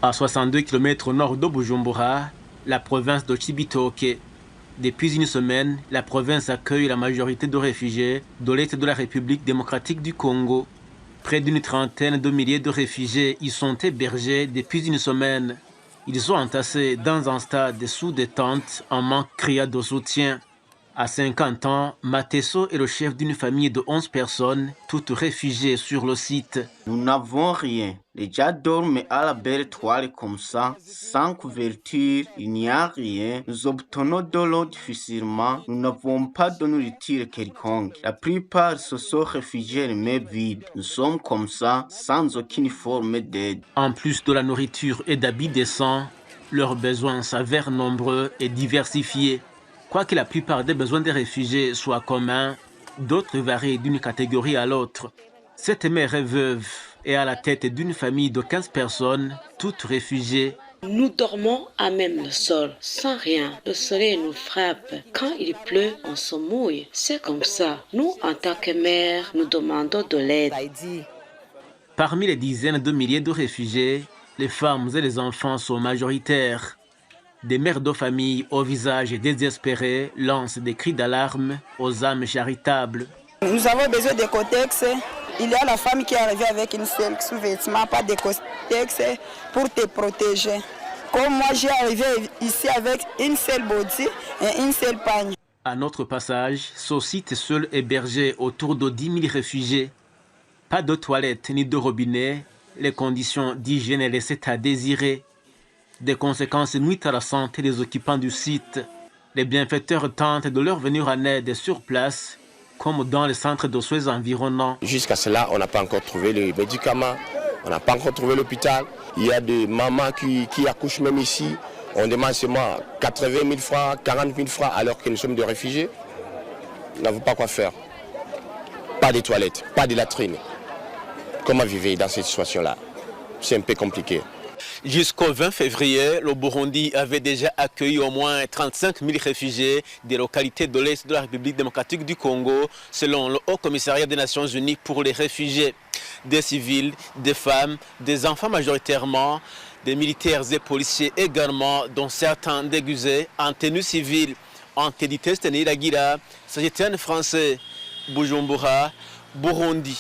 À 62 km au nord de Bujumbura, la province de Cibitoke. Depuis une semaine, la province accueille la majorité de réfugiés de l'Est de la République démocratique du Congo. Près d'une trentaine de milliers de réfugiés y sont hébergés depuis une semaine. Ils sont entassés dans un stade sous des tentes en manque criant de soutien. À 50 ans, Mateso est le chef d'une famille de 11 personnes, toutes réfugiées sur le site. Nous n'avons rien. Les gens dorment à la belle toile comme ça, sans couverture, il n'y a rien. Nous obtenons de l'eau difficilement. Nous n'avons pas de nourriture quelconque. La plupart se sont réfugiés mais vides. Nous sommes comme ça, sans aucune forme d'aide. En plus de la nourriture et d'habits décents, leurs besoins s'avèrent nombreux et diversifiés. Quoique la plupart des besoins des réfugiés soient communs, d'autres varient d'une catégorie à l'autre. Cette mère est veuve et à la tête d'une famille de 15 personnes, toutes réfugiées. Nous dormons à même le sol, sans rien. Le soleil nous frappe. Quand il pleut, on se mouille. C'est comme ça. Nous, en tant que mère, nous demandons de l'aide. Parmi les dizaines de milliers de réfugiés, les femmes et les enfants sont majoritaires. Des mères de famille au visage désespéré lancent des cris d'alarme aux âmes charitables. Nous avons besoin de cotex. Il y a la femme qui est arrivée avec une seule sous-vêtement, pas de cotex pour te protéger. Comme moi, j'ai arrivé ici avec une seule body et une seule pagne. À notre passage, ce site seul hébergé autour de 10 000 réfugiés. Pas de toilettes ni de robinet, les conditions d'hygiène laissaient à désirer. Des conséquences nuisent à la santé des occupants du site. Les bienfaiteurs tentent de leur venir en aide sur place, comme dans les centres de soins environnants. Jusqu'à cela, on n'a pas encore trouvé les médicaments, on n'a pas encore trouvé l'hôpital. Il y a des mamans qui accouchent même ici. On demande seulement 80 000 francs, 40 000 francs alors que nous sommes des réfugiés. Nous n'avons pas quoi faire. Pas de toilettes, pas de latrines. Comment vivre dans cette situation-là? C'est un peu compliqué. Jusqu'au 20 février, le Burundi avait déjà accueilli au moins 35 000 réfugiés des localités de l'Est de la République démocratique du Congo, selon le Haut Commissariat des Nations Unies pour les réfugiés. Des civils, des femmes, des enfants majoritairement, des militaires et policiers également, dont certains déguisés en tenue civile. En Tédité Steniragira, Sagitane français, Bujumbura, Burundi.